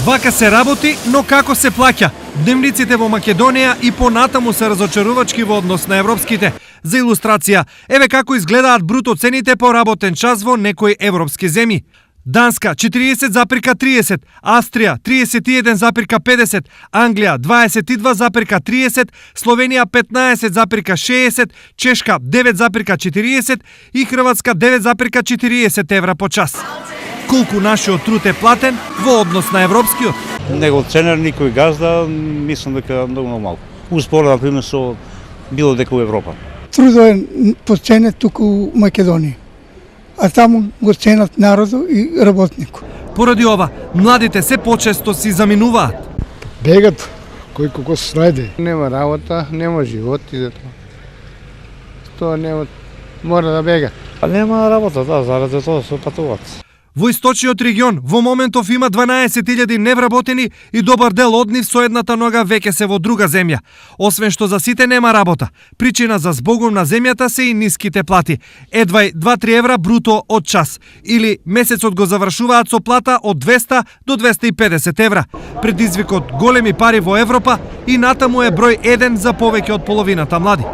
Вака се работи, но како се плаќа? Дневниците во Македонија и понатаму се разочарувачки во однос на европските. За илустрација, еве како изгледаат бруто цените по работен час во некои европски земји. Данска 40,30, Австрија 31,50, Англија 22,30, Словенија 15,60, Чешка 9,40 и Хрватска 9,40 евра по час. Колку нашиот труд е платен во однос на европскиот? Него ценер никој газда, мислам дека многу малку. Успоредно, например, со било дека у Европа. Трудот е поценет туку у Македонија, а таму го ценат народу и работнику. Поради ова, младите се почесто си заминуваат. Бегат, кој како се најде. Нема работа, нема живот и зато. Тоа нема, мора да бега. А нема работа, да, заради тоа се патуваат. Во источниот регион во моментов има 12.000 невработени и добар дел од нив со едната нога веќе се во друга земја. Освен што за сите нема работа, причина за збогом на земјата се и ниските плати. Едвај 2-3 евра бруто од час. Или месецот го завршуваат со плата од 200 до 250 евра. Предизвикот големи пари во Европа и натаму е број 1 за повеќе од половината млади.